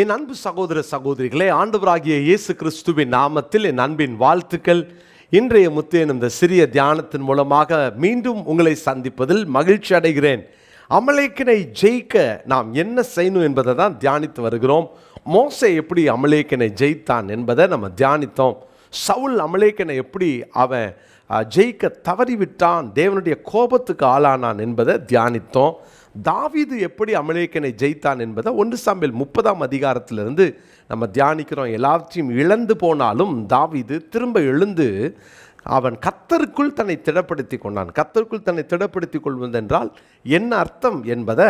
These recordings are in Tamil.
என் அன்பு சகோதர சகோதரிகளே, ஆண்டவராகிய இயேசு கிறிஸ்துவின் நாமத்தில் என் அன்பின் வாழ்த்துக்கள். இன்றைய முத்தேனும் இந்த சிறிய தியானத்தின் மூலமாக மீண்டும் உங்களை சந்திப்பதில் மகிழ்ச்சி அடைகிறேன். அமலேக்கினை ஜெயிக்க நாம் என்ன செய்யணும் என்பதை தான் தியானித்து வருகிறோம். மோசே எப்படி அமலேக்கினை ஜெயித்தான் என்பதை நம்ம தியானித்தோம். சவுல் அமலேக்கினை எப்படி அவன் ஜெயிக்க தவறிவிட்டான், தேவனுடைய கோபத்துக்கு ஆளானான் என்பதை தியானித்தோம். தாவீது எப்படி அமலேக்கினை ஜெயித்தான் என்பதை 1 சாமுவேல் 30ஆம் அதிகாரத்திலிருந்து நம்ம தியானிக்கிறோம். எல்லாத்தையும் இழந்து போனாலும் தாவீது திரும்ப எழுந்து அவன் கர்த்தருக்குள் தன்னை திடப்படுத்தி கொண்டான். கர்த்தருக்குள் தன்னை திடப்படுத்தி கொள்வதென்றால் என்ன அர்த்தம் என்பதை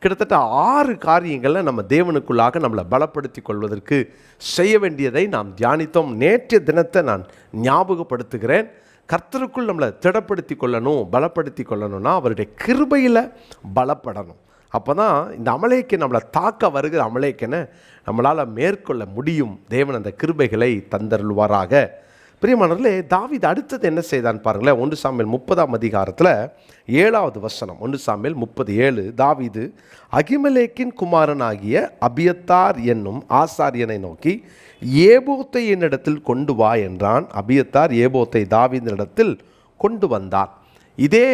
கிட்டத்தட்ட 6 காரியங்களை நம்ம தேவனுக்குள்ளாக நம்மளை பலப்படுத்தி கொள்வதற்கு செய்ய வேண்டியதை நாம் தியானித்தோம். நேற்றைய தினத்தை நான் ஞாபகப்படுத்துகிறேன். கர்த்தருக்குள் நம்மளை திடப்படுத்தி கொள்ளணும், பலப்படுத்தி கொள்ளணும்னா அவருடைய கிருபையில் பலப்படணும். அப்போ தான் இந்த அமலேக்கை நம்மளை தாக்க வருகிற அமலேக்கனை நம்மளால் மேற்கொள்ள முடியும். தேவன் அந்த கிருபைகளை தந்தருள்வாராக. பிரியமானவர்களே, தாவீது அடுத்தது என்ன செய்தான் பாருங்களேன். 1 சாமுவேல் 30ஆம் அதிகாரத்தில் 7வது வசனம். 1 சாமுவேல் 30:7. தாவீது அகிமெலேக்கின் குமாரனாகிய அபியத்தார் என்னும் ஆசாரியனை நோக்கி, ஏபோத்தை என்னிடத்தில் கொண்டு வா என்றான். அபியத்தார் ஏபோத்தை தாவீதினிடத்தில் கொண்டு வந்தார். இதே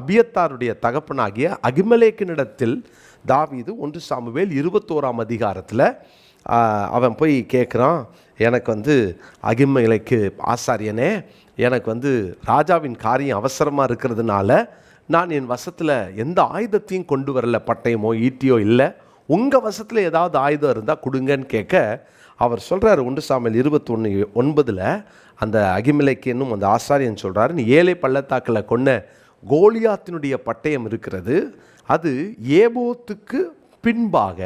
அபியத்தாருடைய தகப்பனாகிய அகிமெலேக்கினிடத்தில் தாவீது 1 சாமுவேல் 21ஆம் அதிகாரத்தில் அவன் போய் கேட்குறான், எனக்கு அகிமெலேக்கு ஆசாரியனே, எனக்கு ராஜாவின் காரியம் அவசரமாக இருக்கிறதுனால நான் என் வசத்தில் எந்த ஆயுதத்தையும் கொண்டு வரல, பட்டயமோ ஈட்டியோ இல்லை, உங்கள் வசத்தில் ஏதாவது ஆயுதம் இருந்தால் கொடுங்கன்னு கேட்க அவர் சொல்கிறார். 1 சாமுவேல் 21:9 அந்த அகிமெலேக்கு என்னும் அந்த ஆசாரியன் சொல்கிறார், நீ ஏழை பள்ளத்தாக்கில் கொன்ன கோலியாத்தினுடைய பட்டயம் இருக்கிறது, அது ஏபோத்துக்கு பின்பாக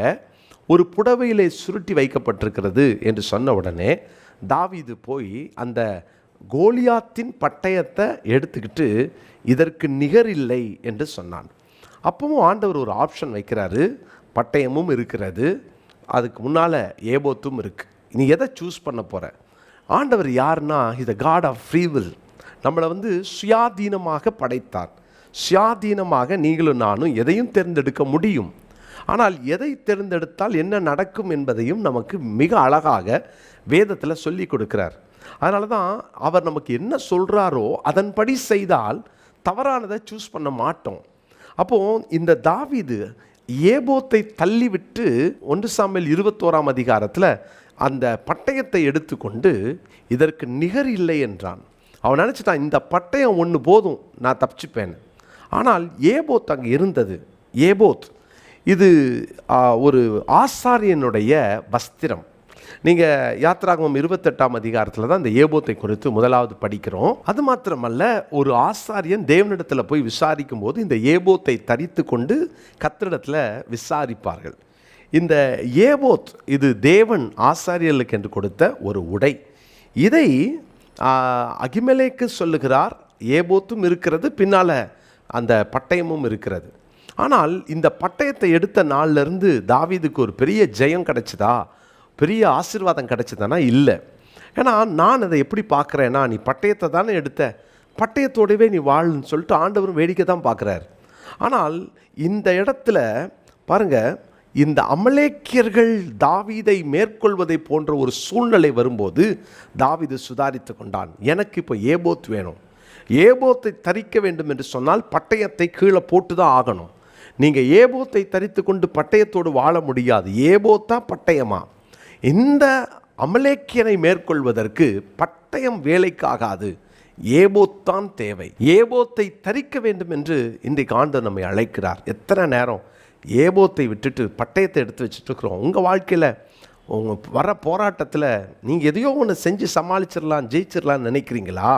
ஒரு புடவையிலே சுருட்டி வைக்கப்பட்டிருக்கிறது என்று சொன்ன உடனே தாவீது போய் அந்த கோலியாத்தின் பட்டயத்தை எடுத்துக்கிட்டு இதற்கு நிகர் இல்லை என்று சொன்னான். அப்பவும் ஆண்டவர் ஒரு ஆப்ஷன் வைக்கிறாரு. பட்டயமும் இருக்கிறது, அதுக்கு முன்னால் ஏபோத்தும் இருக்குது, நீ எதை சூஸ் பண்ண போகிற? ஆண்டவர் யாருன்னா, is the God of free will. நம்மளை சுயாதீனமாக படைத்தார். சுயாதீனமாக நீங்களும் நானும் எதையும் தேர்ந்தெடுக்க முடியும். ஆனால் எதை தேர்ந்தெடுத்தால் என்ன நடக்கும் என்பதையும் நமக்கு மிக அழகாக வேதத்தில் சொல்லி கொடுக்கிறார். அதனால தான் அவர் நமக்கு என்ன சொல்கிறாரோ அதன்படி செய்தால் தவறானதை சூஸ் பண்ண மாட்டோம். அப்போது இந்த தாவீது ஏபோத்தை தள்ளிவிட்டு 1 சாமுவேல் 21ஆம் அதிகாரத்தில் அந்த பட்டயத்தை எடுத்துக்கொண்டு இதற்கு நிகர் இல்லை என்றான். அவன் நினச்சிட்டான், இந்த பட்டயம் ஒன்று போதும், நான் தப்பிச்சுப்பேன். ஆனால் ஏபோத் அங்கே இருந்தது. ஏபோத் இது ஒரு ஆசாரியனுடைய வஸ்திரம். நீங்கள் யாத்திராகமம் 28ஆம் அதிகாரத்தில் தான் இந்த ஏபோத்தை குறித்து முதலாவது படிக்கிறோம். அது மாத்திரமல்ல, ஒரு ஆசாரியன் தேவனிடத்தில் போய் விசாரிக்கும் போது இந்த ஏபோத்தை தரித்து கொண்டு கர்த்தரிடத்தில் விசாரிப்பார்கள். இந்த ஏபோத் இது தேவன் ஆசாரியர்களுக்கு என்று கொடுத்த ஒரு உடை. இதை அகிமெலேக்கு சொல்லுகிறார், ஏபோத்தும் இருக்கிறது, பின்னால் அந்த பட்டயமும் இருக்கிறது. ஆனால் இந்த பட்டயத்தை எடுத்த நாள்லேருந்து தாவீதுக்கு ஒரு பெரிய ஜெயம் கிடைச்சதா, பெரிய ஆசீர்வாதம் கிடைச்சதானா? இல்லை. ஏன்னா நான் அதை எப்படி பார்க்குறேன்னா, நீ பட்டயத்தை தானே எடுத்த, பட்டயத்தோடவே நீ வாழுன்னு சொல்லிட்டு ஆண்டவரும் வேடிக்கை தான் பார்க்குறார். ஆனால் இந்த இடத்துல பாருங்கள், இந்த அமலேக்கியர்கள் தாவீதை மேற்கொள்வதை போன்ற ஒரு சூழ்நிலை வரும்போது தாவீது சுதாரித்து கொண்டான். எனக்கு இப்போ ஏபோத் வேணும், ஏபோத்தை தரிக்க வேண்டும் என்று சொன்னால் பட்டயத்தை கீழே போட்டு தான் ஆகணும். நீங்கள் ஏபோத்தை தரித்து கொண்டு பட்டயத்தோடு வாழ முடியாது. ஏபோத்தா பட்டயமா? இந்த அமலேக்கியனை மேற்கொள்வதற்கு பட்டயம் வேலைக்காகாது, ஏபோத்தான் தேவை. ஏபோத்தை தரிக்க வேண்டும் என்று இன்றைக்கு ஆண்டவர் நம்மை அழைக்கிறார். எத்தனை நேரம் ஏபோத்தை விட்டுட்டு பட்டயத்தை எடுத்து வச்சுட்டு இருக்கிறோம். உங்கள் வாழ்க்கையில் உங்கள் வர போராட்டத்தில் நீங்கள் எதையோ ஒன்று செஞ்சு சமாளிச்சிடலாம், ஜெயிச்சிடலான்னு நினைக்கிறீங்களா?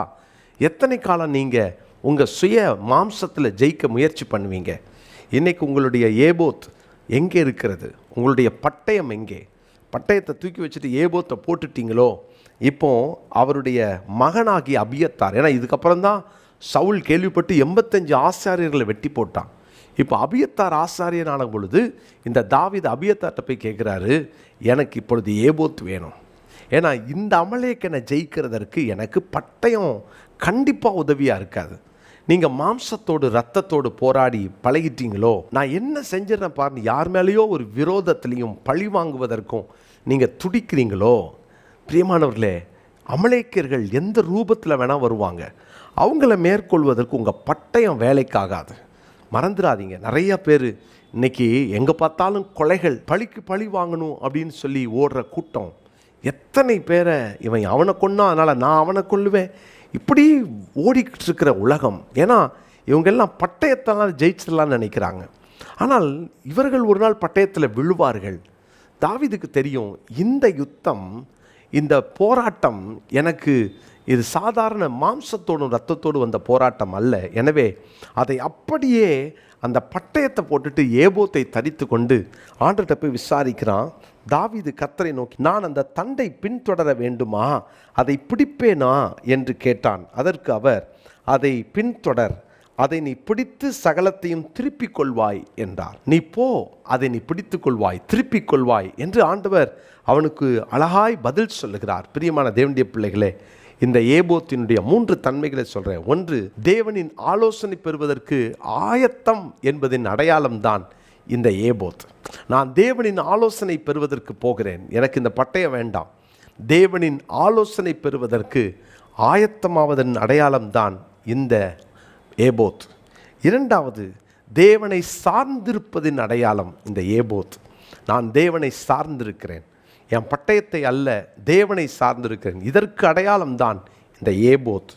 எத்தனை காலம் நீங்கள் உங்கள் சுய மாம்சத்தில் ஜெயிக்க முயற்சி பண்ணுவீங்க? இன்றைக்கி உங்களுடைய ஏபோத் எங்கே இருக்கிறது? உங்களுடைய பட்டயம் எங்கே? பட்டயத்தை தூக்கி வச்சுட்டு ஏபோத்தை போட்டுட்டீங்களோ? இப்போ அவருடைய மகனாகிய அபியத்தார், ஏன்னா இதுக்கப்புறம் தான் சவுல் கேள்விப்பட்டு 85 ஆசாரியர்களை வெட்டி போட்டான். இப்போ அபியத்தார் ஆசாரியனான பொழுது இந்த தாவீது அபியத்தார்ட்ட போய் கேட்குறாரு, எனக்கு இப்பொழுது ஏபோத் வேணும். ஏன்னா இந்த அமலேக்கனை ஜெயிக்கிறதற்கு எனக்கு பட்டயம் கண்டிப்பாக உதவியாக இருக்காது. நீங்கள் மாம்சத்தோடு இரத்தத்தோடு போராடி பழகிட்டீங்களோ, நான் என்ன செஞ்சிடறேன் பாருங்க, யார் மேலேயோ ஒரு விரோதத்திலையும் பழி வாங்குவதற்கும் நீங்கள் துடிக்கிறீங்களோ, பிரியமானவர்களே, அமலேக்கியர்கள் எந்த ரூபத்தில் வேணால் வருவாங்க. அவங்கள மேற்கொள்வதற்கு உங்கள் பட்டயம் வேலைக்காகாது. மறந்துடாதீங்க. நிறைய பேர் இன்னைக்கு எங்கே பார்த்தாலும் கொலைகள், பழிக்கு பழி வாங்கணும் அப்படின்னு சொல்லி ஓடுற கூட்டம். எத்தனை பேரை இவன் அவனை கொன்னா அதனால் நான் அவனை கொல்லுவேன், இப்படி ஓடிக்கிட்டு இருக்கிற உலகம். ஏன்னா இவங்கெல்லாம் பட்டயத்தெல்லாம் ஜெயிச்சிடலான்னு நினைக்கிறாங்க. ஆனால் இவர்கள் ஒரு நாள் பட்டயத்தில் விழுவார்கள். தாவீதுக்கு தெரியும், இந்த யுத்தம், இந்த போராட்டம் எனக்கு இது சாதாரண மாம்சத்தோடும் இரத்தத்தோடு வந்த போராட்டம் அல்ல. எனவே அதை அப்படியே அந்த பட்டயத்தை போட்டுட்டு ஏபோத்தை தரித்து கொண்டு ஆண்டவர்கிட்ட போய் விசாரிக்கிறான். தாவீது கர்த்தரை நோக்கி, நான் அந்த தண்டை பின்தொடர வேண்டுமா, அதை பிடிப்பேனா என்று கேட்டான். அதற்கு அவர், அதை பின்தொடர், அதை நீ பிடித்து சகலத்தையும் திருப்பிக் கொள்வாய் என்றார். நீ போ, அதை நீ பிடித்துக் கொள்வாய், திருப்பிக் கொள்வாய் என்று ஆண்டவர் அவனுக்கு அழகாய் பதில் சொல்லுகிறார். பிரியமான தேவனுடைய பிள்ளைகளே, இந்த ஏபோத்தினுடைய 3 தன்மைகளை சொல்கிறேன். ஒன்று, தேவனின் ஆலோசனை பெறுவதற்கு ஆயத்தம் என்பதின் அடையாளம்தான் இந்த ஏபோத். நான் தேவனின் ஆலோசனை பெறுவதற்கு போகிறேன், எனக்கு இந்த பட்டயம் வேண்டாம். தேவனின் ஆலோசனை பெறுவதற்கு ஆயத்தமாவதன் அடையாளம்தான் இந்த ஏபோத். இரண்டாவது, தேவனை சார்ந்திருப்பதின் அடையாளம் இந்த ஏபோத். நான் தேவனை சார்ந்திருக்கிறேன், என் பட்டயத்தை அல்ல, தேவனை சார்ந்திருக்கிறேன். இதற்கு அடையாளம்தான் இந்த ஏபோத்.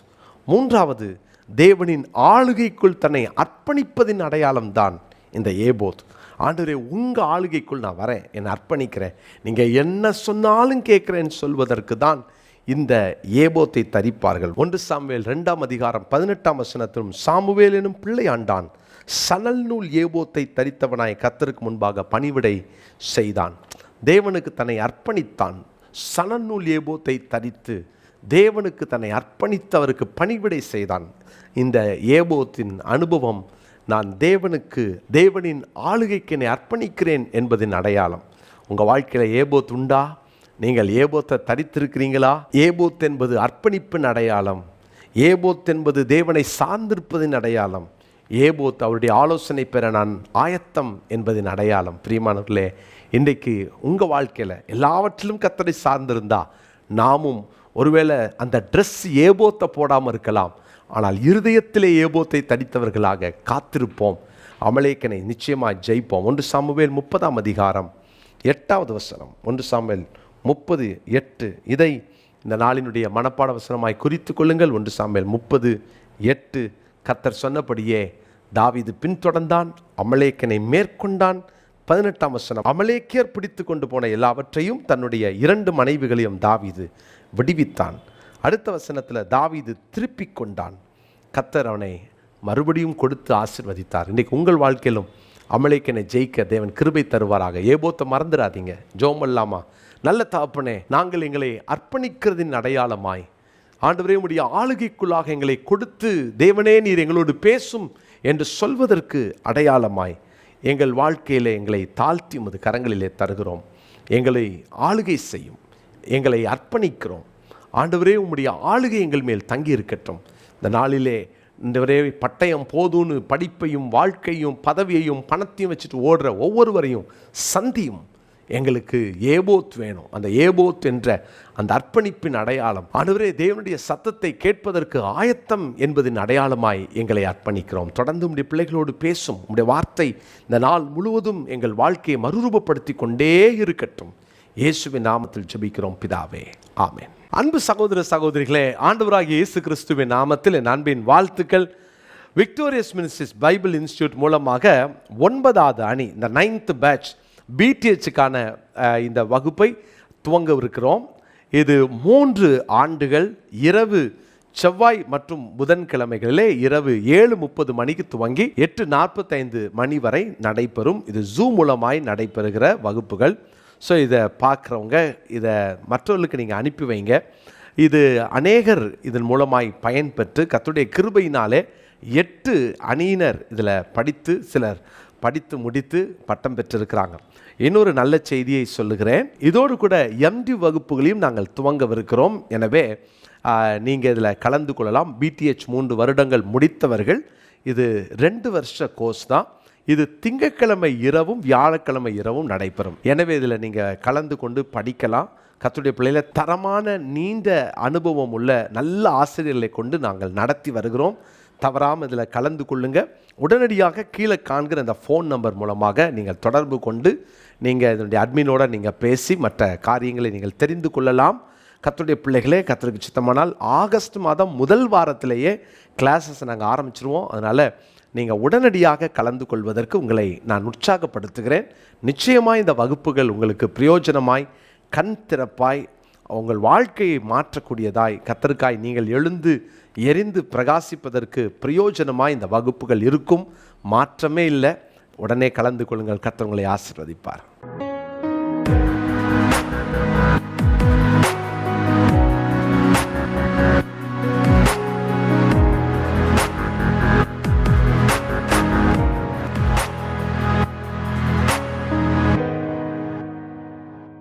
மூன்றாவது, தேவனின் ஆளுகைக்குள் தன்னை அர்ப்பணிப்பதின் அடையாளம்தான் இந்த ஏபோத். ஆண்டவரே, உங்கள் ஆளுகைக்குள் நான் வரேன், என்னை அர்ப்பணிக்கிறேன், நீங்கள் என்ன சொன்னாலும் கேட்குறேன்னு சொல்வதற்கு தான் இந்த ஏபோத்தை தரிப்பார்கள். 1 சாமுவேல் 2ஆம் அதிகாரம் 18ஆம் வசனத்திலும், சாமுவேல் எனும் பிள்ளை ஆண்டான் சணல் நூல் ஏபோத்தை தரித்தவனாய் கர்த்தருக்கு முன்பாக பணிவிடை செய்தான். தேவனுக்கு தன்னை அர்ப்பணித்தான். சணல் நூல் ஏபோத்தை தரித்து தேவனுக்கு தன்னை அர்ப்பணித்தவருக்கு பணிவிடை செய்தான். இந்த ஏபோத்தின் அனுபவம், நான் தேவனுக்கு, தேவனின் ஆளுகைக்கு என்னை அர்ப்பணிக்கிறேன் என்பதின் அடையாளம். உங்கள் வாழ்க்கையில் ஏபோத் உண்டா? நீங்கள் ஏபோத்தை தரித்திருக்கிறீங்களா? ஏபோத் என்பது அர்ப்பணிப்பின் அடையாளம். ஏபோத் என்பது தேவனை சார்ந்திருப்பதின் அடையாளம். ஏபோத் அவருடைய ஆலோசனை பெற நான் ஆயத்தம் என்பதின் அடையாளம். பிரியமானவர்களே, இன்றைக்கு உங்கள் வாழ்க்கையில் எல்லாவற்றிலும் கர்த்தரை சார்ந்திருந்தா, நாமும் ஒருவேளை அந்த ட்ரெஸ் ஏபோத்தை போடாமல் இருக்கலாம், ஆனால் இருதயத்திலே ஏபோத்தை தரித்தவர்களாக காத்திருப்போம். அமலேக்கனை நிச்சயமாக ஜெயிப்போம். 1 சாமுவேல் 30ஆம் அதிகாரம் 8வது வசனம். 1 சாமுவேல் 30:8. இதை இந்த நாளினுடைய மனப்பாட வசனமாய் குறித்து கொள்ளுங்கள். 1 சாமுவேல் 30:8. கர்த்தர் சொன்னபடியே தாவீது பின்தொடர்ந்தான், அமலேக்கனை மேற்கொண்டான். 18ஆம் வசனம், அமலேக்கியர் பிடித்து கொண்டு போன எல்லாவற்றையும் தன்னுடைய 2 மனைவிகளையும் தாவீது விடுவித்தான். அடுத்த வசனத்தில், தாவீது திருப்பிக் கொண்டான், கர்த்தர் அவனை மறுபடியும் கொடுத்து ஆசீர்வதித்தார். இன்றைக்கு உங்கள் வாழ்க்கையிலும் அமலேக்கனை ஜெயிக்க தேவன் கிருபை தருவாராக. ஏபோத்தை மறந்துடாதீங்க. ஜெபம் பண்ணலாமா? நல்ல தகப்பனே, நாங்கள் எங்களை அர்ப்பணிக்கிறதின் அடையாளமாய், ஆண்டவரே, உம்முடைய ஆளுகைக்குள்ளாக எங்களை கொடுத்து, தேவனே நீர் எங்களோடு பேசும் என்று சொல்வதற்கு அடையாளமாய் எங்கள் வாழ்க்கையில் எங்களை தாழ்த்தி உமது கரங்களிலே தருகிறோம். எங்களை ஆளுகை செய்யும், எங்களை அர்ப்பணிக்கிறோம். ஆண்டவரே, உம்முடைய ஆளுகை எங்கள் மேல் தங்கி இருக்கட்டும். இந்த நாளிலே இந்தவரே பட்டயம் போதும்னு படிப்பையும் வாழ்க்கையும் பதவியையும் பணத்தையும் வச்சுட்டு ஓடுற ஒவ்வொருவரையும் சந்தியும். எங்களுக்கு ஏபோத் வேணும். அந்த ஏபோத் என்ற அந்த அர்ப்பணிப்பின் அடையாளம், ஆண்டவரே, தேவனுடைய சத்தத்தை கேட்பதற்கு ஆயத்தம் என்பதின் அடையாளமாய் எங்களை அர்ப்பணிக்கிறோம். தொடர்ந்து உம்முடைய பிள்ளைகளோடு பேசும். உம்முடைய வார்த்தை இந்த நாள் முழுவதும் எங்கள் வாழ்க்கையை மறுரூபப்படுத்தி கொண்டே இருக்கட்டும். இயேசுவின் நாமத்தில் ஜெபிக்கிறோம் பிதாவே, ஆமென். அன்பு சகோதர சகோதரிகளே, ஆண்டவராகிய இயேசு கிறிஸ்துவின் நாமத்தில் என் அன்பின் வாழ்த்துக்கள். விக்டோரியஸ் மினிஸ்ட்ரிஸ் பைபிள் இன்ஸ்டிடியூட் மூலமாக 9வது அணி, இந்த 9th பேட்ச் பிடிஹெச்சுக்கான இந்த வகுப்பை துவங்கவிருக்கிறோம். இது 3 ஆண்டுகள் இரவு செவ்வாய் மற்றும் புதன்கிழமைகளிலே இரவு 7:30 மணிக்கு துவங்கி 8:45 மணி வரை நடைபெறும். இது ஜூம் மூலமாய் நடைபெறுகிற வகுப்புகள். ஸோ இதை பார்க்குறவங்க இதை மற்றவர்களுக்கு நீங்கள் அனுப்பி வைங்க. இது அநேகர் இதன் மூலமாய் பயன்பெற்று கர்த்தருடைய கிருபையினாலே 8 அணியினர் இதில் படித்து, சிலர் படித்து முடித்து பட்டம் பெற்றிருக்கிறாங்க. இன்னொரு நல்ல செய்தியை சொல்லுகிறேன். இதோடு கூட MD வகுப்புகளையும் நாங்கள் துவங்கவிருக்கிறோம். எனவே நீங்கள் இதில் கலந்து கொள்ளலாம். பிடிஹெச் 3 வருடங்கள் முடித்தவர்கள். இது 2 வருஷ கோர்ஸ் தான். இது திங்கட்கிழமை இரவும் வியாழக்கிழமை இரவும் நடைபெறும். எனவே இதில் நீங்கள் கலந்து கொண்டு படிக்கலாம். கர்த்தருடைய பிள்ளைகளை தரமான நீண்ட அனுபவம் உள்ள நல்ல ஆசிரியர்களை கொண்டு நாங்கள் நடத்தி வருகிறோம். தவறாமல் இதில் கலந்து கொள்ளுங்கள். உடனடியாக கீழே காண்கிற அந்த ஃபோன் நம்பர் மூலமாக நீங்கள் தொடர்பு கொண்டு நீங்கள் இதனுடைய அட்மினோட நீங்கள் பேசி மற்ற காரியங்களை நீங்கள் தெரிந்து கொள்ளலாம். கர்த்தருடைய பிள்ளைகளே, கர்த்தருக்கு சித்தமானால் ஆகஸ்ட் மாதம் முதல் வாரத்திலேயே கிளாஸஸ் நாங்கள் ஆரம்பிச்சிருவோம். அதனால் நீங்கள் உடனடியாக கலந்து கொள்வதற்கு உங்களை நான் உற்சாகப்படுத்துகிறேன். நிச்சயமாக இந்த வகுப்புகள் உங்களுக்கு பிரயோஜனமாய், கண் திறப்பாய், உங்கள் வாழ்க்கையை மாற்றக்கூடியதாய், கர்த்தருக்காய் நீங்கள் எழுந்து எரிந்து பிரகாசிப்பதற்கு பிரயோஜனமாய் இந்த வகுப்புகள் இருக்கும். மாற்றமே இல்லை. உடனே கலந்து கொள்ளுங்கள். கர்த்தர் உங்களை ஆசீர்வதிப்பார்.